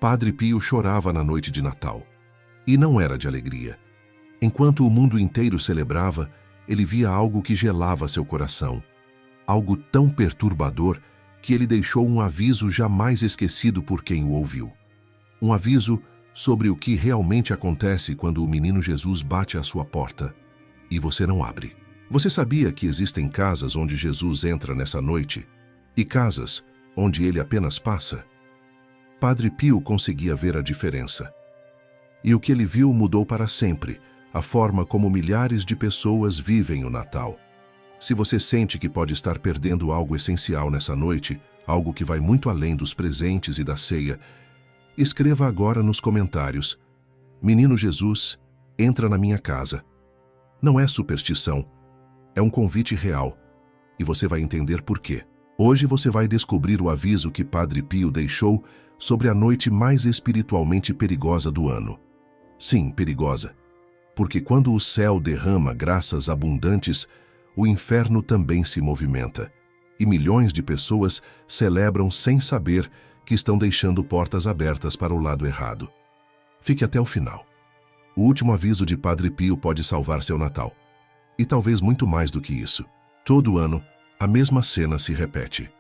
Padre Pio chorava na noite de Natal. E não era de alegria. Enquanto o mundo inteiro celebrava, ele via algo que gelava seu coração. Algo tão perturbador que ele deixou um aviso jamais esquecido por quem o ouviu. Um aviso sobre o que realmente acontece quando o menino Jesus bate à sua porta e você não abre. Você sabia que existem casas onde Jesus entra nessa noite e casas onde ele apenas passa? Padre Pio conseguia ver a diferença. E o que ele viu mudou para sempre a forma como milhares de pessoas vivem o Natal. Se você sente que pode estar perdendo algo essencial nessa noite, algo que vai muito além dos presentes e da ceia, escreva agora nos comentários: Menino Jesus, entra na minha casa. Não é superstição, é um convite real, e você vai entender por quê. Hoje você vai descobrir o aviso que Padre Pio deixou sobre a noite mais espiritualmente perigosa do ano. Sim, perigosa, porque quando o céu derrama graças abundantes, o inferno também se movimenta, e milhões de pessoas celebram sem saber que estão deixando portas abertas para o lado errado. Fique até o final. O último aviso de Padre Pio pode salvar seu Natal. E talvez muito mais do que isso. Todo ano, a mesma cena se repete.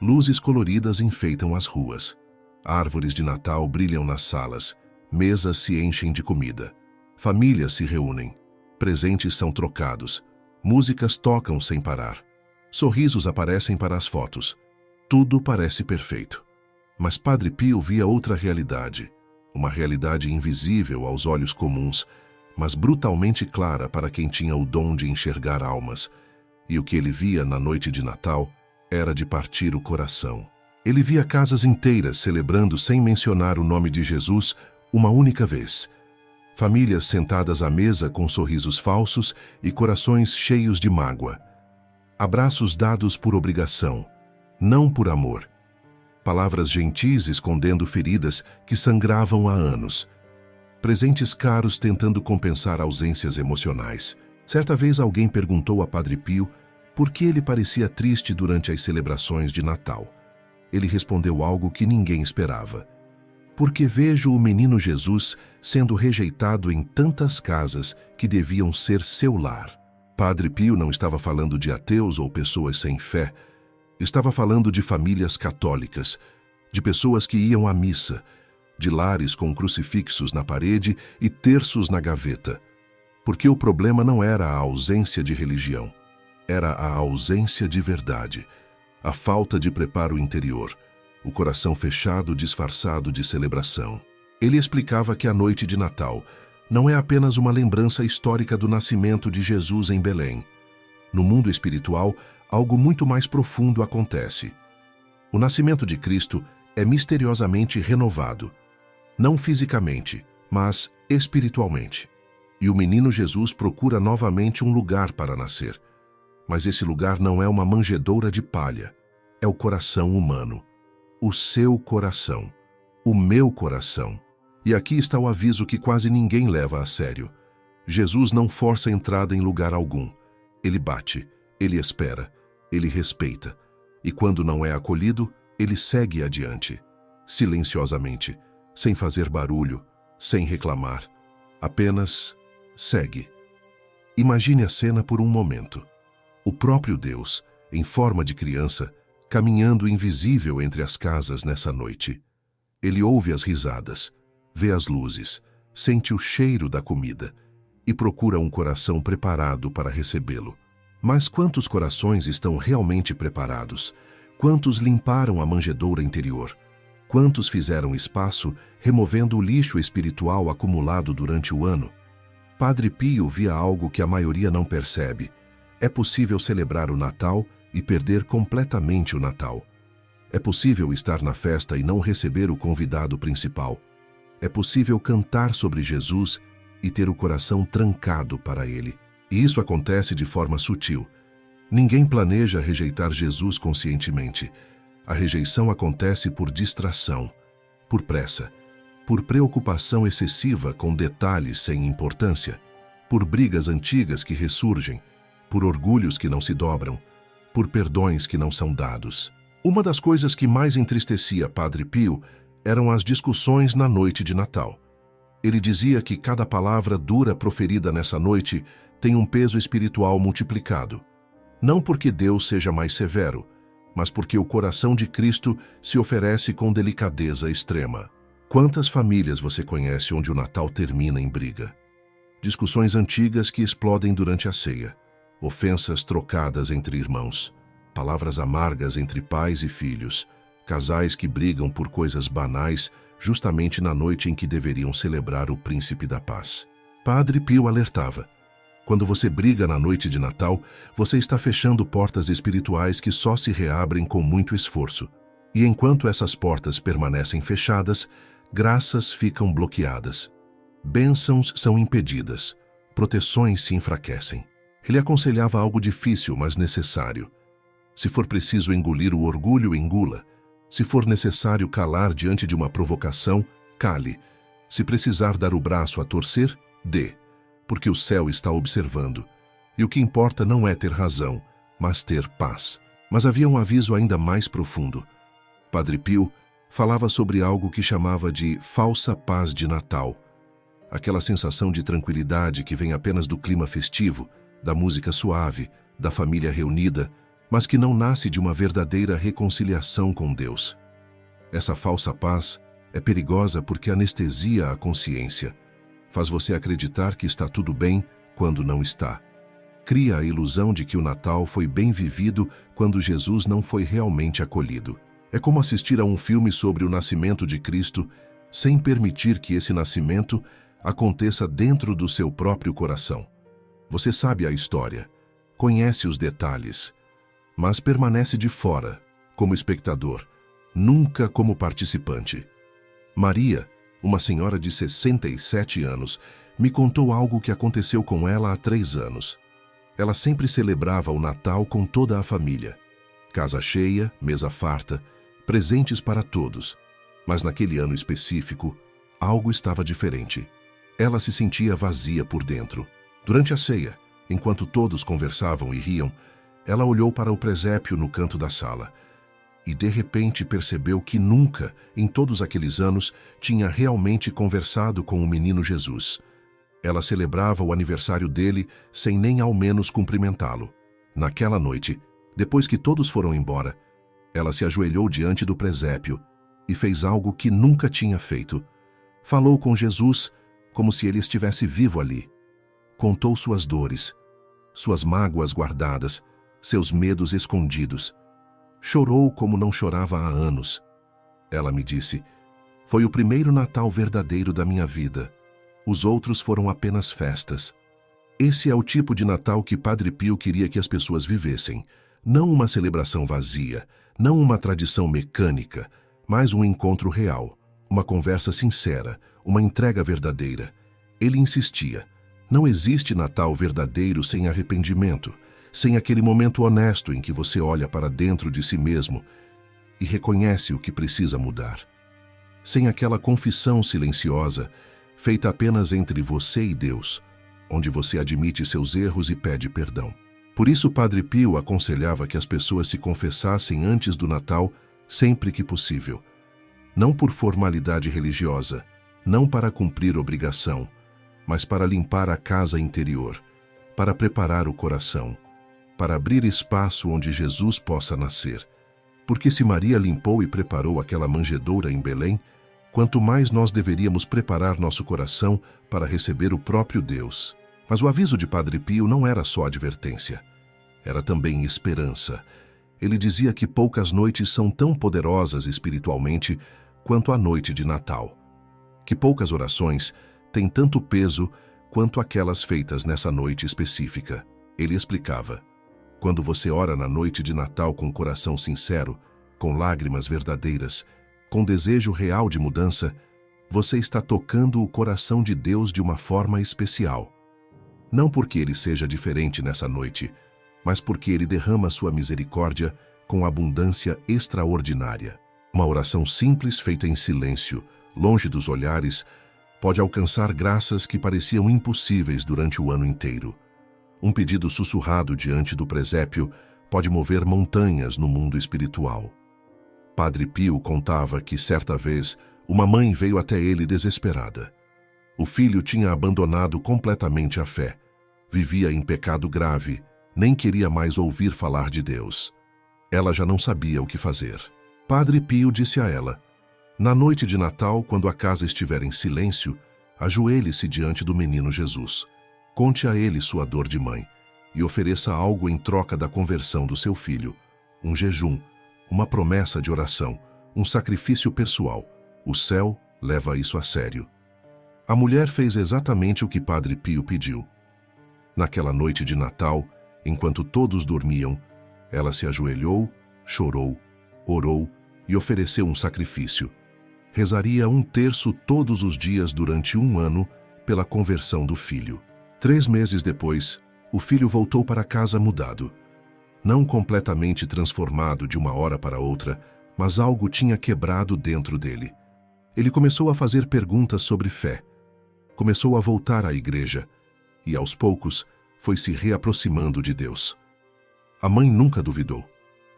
Luzes coloridas enfeitam as ruas. Árvores de Natal brilham nas salas. Mesas se enchem de comida. Famílias se reúnem. Presentes são trocados. Músicas tocam sem parar. Sorrisos aparecem para as fotos. Tudo parece perfeito. Mas Padre Pio via outra realidade. Uma realidade invisível aos olhos comuns, mas brutalmente clara para quem tinha o dom de enxergar almas. E o que ele via na noite de Natal era de partir o coração. Ele via casas inteiras celebrando sem mencionar o nome de Jesus uma única vez. Famílias sentadas à mesa com sorrisos falsos e corações cheios de mágoa. Abraços dados por obrigação, não por amor. Palavras gentis escondendo feridas que sangravam há anos. Presentes caros tentando compensar ausências emocionais. Certa vez alguém perguntou a Padre Pio por que ele parecia triste durante as celebrações de Natal. Ele respondeu algo que ninguém esperava. Porque vejo o menino Jesus sendo rejeitado em tantas casas que deviam ser seu lar. Padre Pio não estava falando de ateus ou pessoas sem fé. Estava falando de famílias católicas, de pessoas que iam à missa, de lares com crucifixos na parede e terços na gaveta. Porque o problema não era a ausência de religião, era a ausência de verdade, a falta de preparo interior, o coração fechado disfarçado de celebração. Ele explicava que a noite de Natal não é apenas uma lembrança histórica do nascimento de Jesus em Belém. No mundo espiritual, algo muito mais profundo acontece. O nascimento de Cristo é misteriosamente renovado, não fisicamente, mas espiritualmente. E o menino Jesus procura novamente um lugar para nascer. Mas esse lugar não é uma manjedoura de palha, é o coração humano. O seu coração, o meu coração. E aqui está o aviso que quase ninguém leva a sério. Jesus não força entrada em lugar algum. Ele bate, ele espera, ele respeita. E quando não é acolhido, ele segue adiante, silenciosamente, sem fazer barulho, sem reclamar. Apenas segue. Imagine a cena por um momento. O próprio Deus, em forma de criança, caminhando invisível entre as casas nessa noite. Ele ouve as risadas, vê as luzes, sente o cheiro da comida e procura um coração preparado para recebê-lo. Mas quantos corações estão realmente preparados? Quantos limparam a manjedoura interior? Quantos fizeram espaço, removendo o lixo espiritual acumulado durante o ano? Padre Pio via algo que a maioria não percebe. É possível celebrar o Natal e perder completamente o Natal. É possível estar na festa e não receber o convidado principal. É possível cantar sobre Jesus e ter o coração trancado para ele. E isso acontece de forma sutil. Ninguém planeja rejeitar Jesus conscientemente. A rejeição acontece por distração, por pressa, por preocupação excessiva com detalhes sem importância, por brigas antigas que ressurgem, por orgulhos que não se dobram, por perdões que não são dados. Uma das coisas que mais entristecia Padre Pio eram as discussões na noite de Natal. Ele dizia que cada palavra dura proferida nessa noite tem um peso espiritual multiplicado. Não porque Deus seja mais severo, mas porque o coração de Cristo se oferece com delicadeza extrema. Quantas famílias você conhece onde o Natal termina em briga? Discussões antigas que explodem durante a ceia, ofensas trocadas entre irmãos, palavras amargas entre pais e filhos, casais que brigam por coisas banais justamente na noite em que deveriam celebrar o Príncipe da Paz. Padre Pio alertava: quando você briga na noite de Natal, você está fechando portas espirituais que só se reabrem com muito esforço. E enquanto essas portas permanecem fechadas, graças ficam bloqueadas. Bênçãos são impedidas, proteções se enfraquecem. Ele aconselhava algo difícil, mas necessário. Se for preciso engolir o orgulho, engula. Se for necessário calar diante de uma provocação, cale. Se precisar dar o braço a torcer, dê, porque o céu está observando. E o que importa não é ter razão, mas ter paz. Mas havia um aviso ainda mais profundo. Padre Pio falava sobre algo que chamava de falsa paz de Natal. Aquela sensação de tranquilidade que vem apenas do clima festivo, da música suave, da família reunida, mas que não nasce de uma verdadeira reconciliação com Deus. Essa falsa paz é perigosa porque anestesia a consciência, faz você acreditar que está tudo bem quando não está. Cria a ilusão de que o Natal foi bem vivido quando Jesus não foi realmente acolhido. É como assistir a um filme sobre o nascimento de Cristo sem permitir que esse nascimento aconteça dentro do seu próprio coração. Você sabe a história, conhece os detalhes, mas permanece de fora, como espectador, nunca como participante. Maria, uma senhora de 67 anos, me contou algo que aconteceu com ela há 3 anos. Ela sempre celebrava o Natal com toda a família. Casa cheia, mesa farta, presentes para todos. Mas naquele ano específico, algo estava diferente. Ela se sentia vazia por dentro. Durante a ceia, enquanto todos conversavam e riam, ela olhou para o presépio no canto da sala e de repente percebeu que nunca, em todos aqueles anos, tinha realmente conversado com o menino Jesus. Ela celebrava o aniversário dele sem nem ao menos cumprimentá-lo. Naquela noite, depois que todos foram embora, ela se ajoelhou diante do presépio e fez algo que nunca tinha feito. Falou com Jesus como se ele estivesse vivo ali. Contou suas dores, suas mágoas guardadas, seus medos escondidos. Chorou como não chorava há anos. Ela me disse: foi o primeiro Natal verdadeiro da minha vida. Os outros foram apenas festas. Esse é o tipo de Natal que Padre Pio queria que as pessoas vivessem. Não uma celebração vazia, não uma tradição mecânica, mas um encontro real, uma conversa sincera, uma entrega verdadeira. Ele insistia: não existe Natal verdadeiro sem arrependimento, sem aquele momento honesto em que você olha para dentro de si mesmo e reconhece o que precisa mudar. Sem aquela confissão silenciosa, feita apenas entre você e Deus, onde você admite seus erros e pede perdão. Por isso, Padre Pio aconselhava que as pessoas se confessassem antes do Natal, sempre que possível. Não por formalidade religiosa, não para cumprir obrigação, mas para limpar a casa interior, para preparar o coração, para abrir espaço onde Jesus possa nascer. Porque se Maria limpou e preparou aquela manjedoura em Belém, quanto mais nós deveríamos preparar nosso coração para receber o próprio Deus. Mas o aviso de Padre Pio não era só advertência, era também esperança. Ele dizia que poucas noites são tão poderosas espiritualmente quanto a noite de Natal. Que poucas orações têm tanto peso quanto aquelas feitas nessa noite específica. Ele explicava: quando você ora na noite de Natal com coração sincero, com lágrimas verdadeiras, com desejo real de mudança, você está tocando o coração de Deus de uma forma especial. Não porque ele seja diferente nessa noite, mas porque ele derrama sua misericórdia com abundância extraordinária. Uma oração simples feita em silêncio, longe dos olhares, pode alcançar graças que pareciam impossíveis durante o ano inteiro. Um pedido sussurrado diante do presépio pode mover montanhas no mundo espiritual. Padre Pio contava que, certa vez, Uma mãe veio até ele desesperada. O filho tinha abandonado completamente a fé. Vivia em pecado grave, nem queria mais ouvir falar de Deus. Ela já não sabia o que fazer. Padre Pio disse a ela: na noite de Natal, quando a casa estiver em silêncio, ajoelhe-se diante do menino Jesus. Conte a ele sua dor de mãe e ofereça algo em troca da conversão do seu filho. Um jejum, uma promessa de oração, um sacrifício pessoal. O céu leva isso a sério. A mulher fez exatamente o que Padre Pio pediu. Naquela noite de Natal, enquanto todos dormiam, ela se ajoelhou, chorou, orou e ofereceu um sacrifício. Rezaria 1/3 todos os dias durante 1 ano pela conversão do filho. 3 meses depois, o filho voltou para casa mudado. Não completamente transformado de uma hora para outra, mas algo tinha quebrado dentro dele. Ele começou a fazer perguntas sobre fé. Começou a voltar à igreja e, aos poucos, foi se reaproximando de Deus. A mãe nunca duvidou.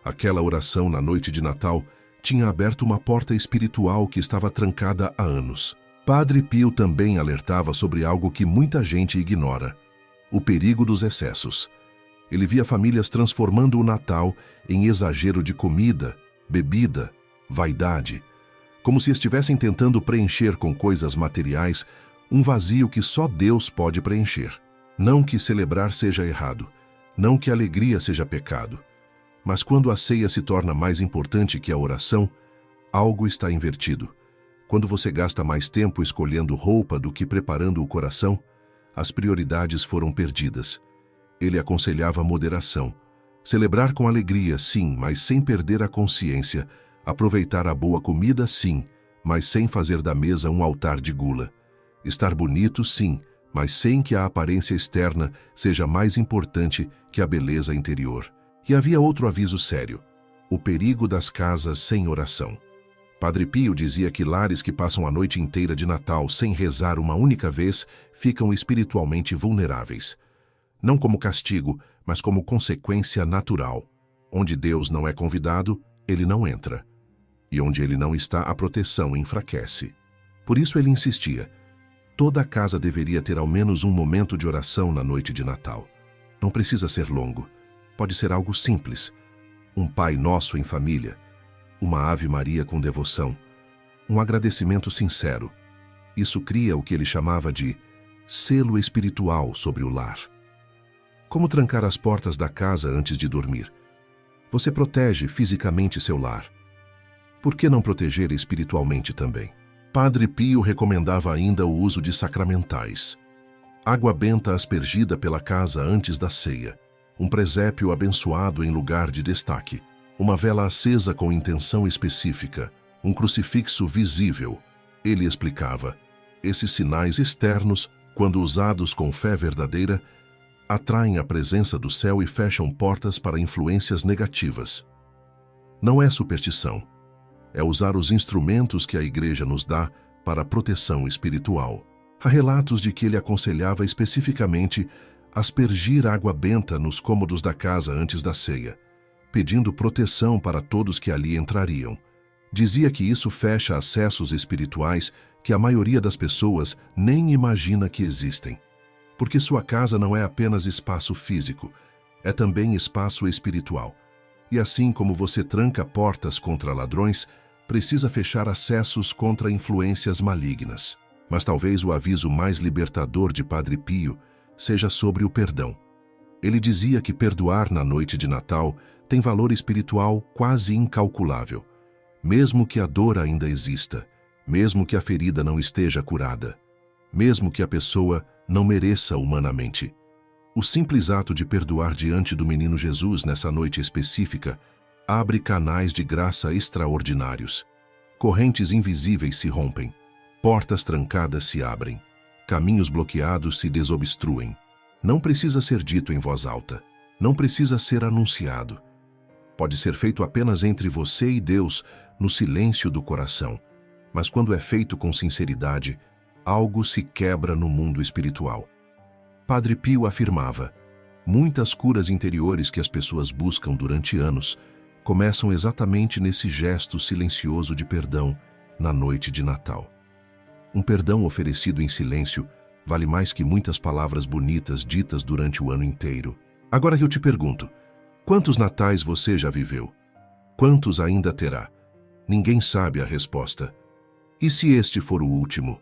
Aquela oração na noite de Natal tinha aberto uma porta espiritual que estava trancada há anos. Padre Pio também alertava sobre algo que muita gente ignora: o perigo dos excessos. Ele via famílias transformando o Natal em exagero de comida, bebida, vaidade, como se estivessem tentando preencher com coisas materiais um vazio que só Deus pode preencher. Não que celebrar seja errado, não que a alegria seja pecado, mas quando a ceia se torna mais importante que a oração, algo está invertido. Quando você gasta mais tempo escolhendo roupa do que preparando o coração, as prioridades foram perdidas. Ele aconselhava moderação. Celebrar com alegria, sim, mas sem perder a consciência. Aproveitar a boa comida, sim, mas sem fazer da mesa um altar de gula. Estar bonito, sim, mas sem que a aparência externa seja mais importante que a beleza interior. E havia outro aviso sério: o perigo das casas sem oração. Padre Pio dizia que lares que passam a noite inteira de Natal sem rezar uma única vez ficam espiritualmente vulneráveis. Não como castigo, mas como consequência natural. Onde Deus não é convidado, ele não entra. E onde ele não está, a proteção enfraquece. Por isso ele insistia: toda a casa deveria ter ao menos um momento de oração na noite de Natal. Não precisa ser longo. Pode ser algo simples: um Pai Nosso em família, uma Ave Maria com devoção, um agradecimento sincero. Isso cria o que ele chamava de selo espiritual sobre o lar. Como trancar as portas da casa antes de dormir? Você protege fisicamente seu lar. Por que não proteger espiritualmente também? Padre Pio recomendava ainda o uso de sacramentais. Água benta aspergida pela casa antes da ceia, um presépio abençoado em lugar de destaque, uma vela acesa com intenção específica, um crucifixo visível. Ele explicava: esses sinais externos, quando usados com fé verdadeira, atraem a presença do céu e fecham portas para influências negativas. Não é superstição. É usar os instrumentos que a Igreja nos dá para a proteção espiritual. Há relatos de que ele aconselhava especificamente aspergir água benta nos cômodos da casa antes da ceia, pedindo proteção para todos que ali entrariam. Dizia que isso fecha acessos espirituais que a maioria das pessoas nem imagina que existem. Porque sua casa não é apenas espaço físico, é também espaço espiritual. E assim como você tranca portas contra ladrões, precisa fechar acessos contra influências malignas. Mas talvez o aviso mais libertador de Padre Pio seja sobre o perdão. Ele dizia que perdoar na noite de Natal tem valor espiritual quase incalculável. Mesmo que a dor ainda exista, mesmo que a ferida não esteja curada, mesmo que a pessoa não mereça humanamente. O simples ato de perdoar diante do menino Jesus nessa noite específica abre canais de graça extraordinários. Correntes invisíveis se rompem, portas trancadas se abrem, caminhos bloqueados se desobstruem. Não precisa ser dito em voz alta, não precisa ser anunciado. Pode ser feito apenas entre você e Deus, no silêncio do coração. Mas quando é feito com sinceridade, algo se quebra no mundo espiritual. Padre Pio afirmava: muitas curas interiores que as pessoas buscam durante anos começam exatamente nesse gesto silencioso de perdão na noite de Natal. Um perdão oferecido em silêncio vale mais que muitas palavras bonitas ditas durante o ano inteiro. Agora eu te pergunto, quantos natais você já viveu? Quantos ainda terá? Ninguém sabe a resposta. E se este for o último?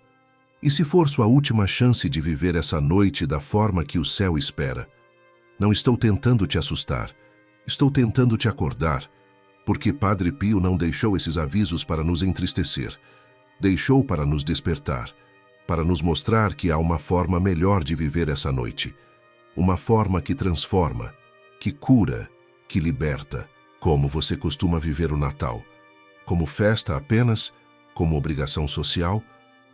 E se for sua última chance de viver essa noite da forma que o céu espera? Não estou tentando te assustar, estou tentando te acordar, porque Padre Pio não deixou esses avisos para nos entristecer. Deixou para nos despertar, para nos mostrar que há uma forma melhor de viver essa noite. Uma forma que transforma, que cura, que liberta. Como você costuma viver o Natal? Como festa apenas? Como obrigação social?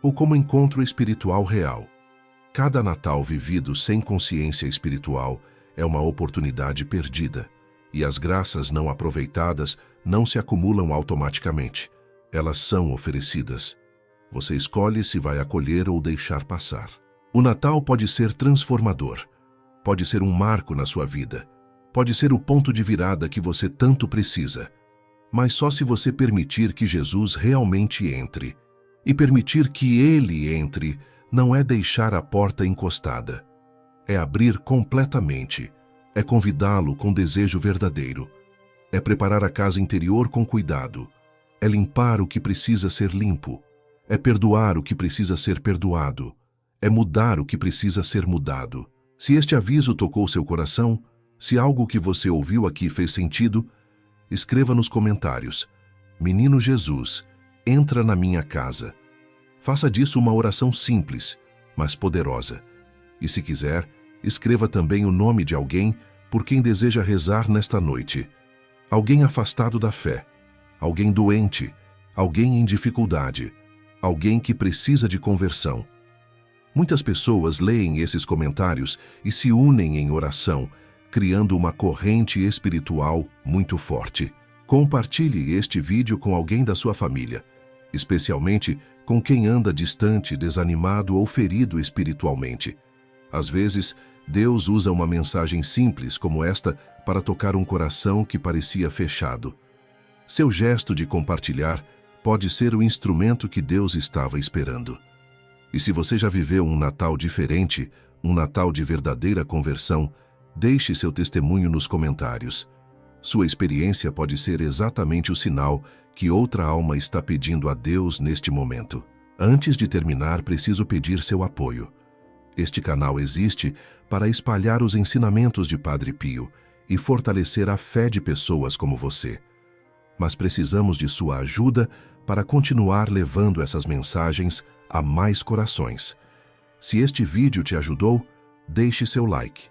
Ou como encontro espiritual real? Cada Natal vivido sem consciência espiritual é uma oportunidade perdida, e as graças não aproveitadas não se acumulam automaticamente. Elas são oferecidas. Você escolhe se vai acolher ou deixar passar. O Natal pode ser transformador. Pode ser um marco na sua vida. Pode ser o ponto de virada que você tanto precisa. Mas só se você permitir que Jesus realmente entre. E permitir que Ele entre não é deixar a porta encostada. É abrir completamente. É convidá-lo com desejo verdadeiro. É preparar a casa interior com cuidado. É limpar o que precisa ser limpo. É perdoar o que precisa ser perdoado. É mudar o que precisa ser mudado. Se este aviso tocou seu coração, se algo que você ouviu aqui fez sentido, escreva nos comentários: Menino Jesus, entra na minha casa. Faça disso uma oração simples, mas poderosa. E se quiser, escreva também o nome de alguém por quem deseja rezar nesta noite. Alguém afastado da fé, alguém doente, alguém em dificuldade, alguém que precisa de conversão. Muitas pessoas leem esses comentários e se unem em oração, criando uma corrente espiritual muito forte. Compartilhe este vídeo com alguém da sua família, especialmente com quem anda distante, desanimado ou ferido espiritualmente. Às vezes, Deus usa uma mensagem simples como esta para tocar um coração que parecia fechado. Seu gesto de compartilhar pode ser o instrumento que Deus estava esperando. E se você já viveu um Natal diferente, um Natal de verdadeira conversão, deixe seu testemunho nos comentários. Sua experiência pode ser exatamente o sinal que outra alma está pedindo a Deus neste momento. Antes de terminar, preciso pedir seu apoio. Este canal existe para espalhar os ensinamentos de Padre Pio e fortalecer a fé de pessoas como você. Mas precisamos de sua ajuda para continuar levando essas mensagens a mais corações. Se este vídeo te ajudou, deixe seu like.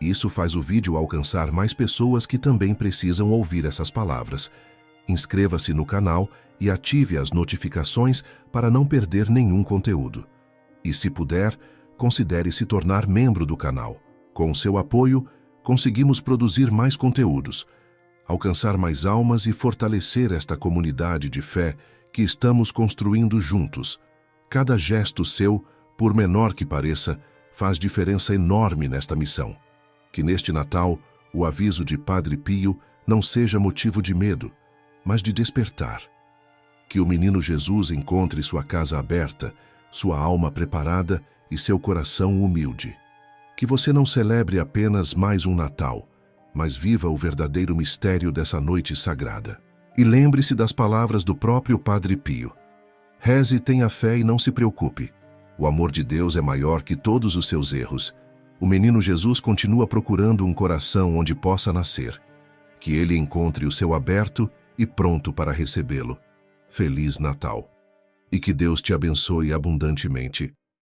Isso faz o vídeo alcançar mais pessoas que também precisam ouvir essas palavras. Inscreva-se no canal e ative as notificações para não perder nenhum conteúdo. E se puder, considere se tornar membro do canal. Com seu apoio, conseguimos produzir mais conteúdos, alcançar mais almas e fortalecer esta comunidade de fé que estamos construindo juntos. Cada gesto seu, por menor que pareça, faz diferença enorme nesta missão. Que neste Natal, o aviso de Padre Pio não seja motivo de medo, mas de despertar. Que o menino Jesus encontre sua casa aberta, sua alma preparada e seu coração humilde. Que você não celebre apenas mais um Natal, mas viva o verdadeiro mistério dessa noite sagrada. E lembre-se das palavras do próprio Padre Pio. Reze, tenha fé e não se preocupe. O amor de Deus é maior que todos os seus erros. O menino Jesus continua procurando um coração onde possa nascer. Que ele encontre o seu aberto e pronto para recebê-lo. Feliz Natal. E que Deus te abençoe abundantemente.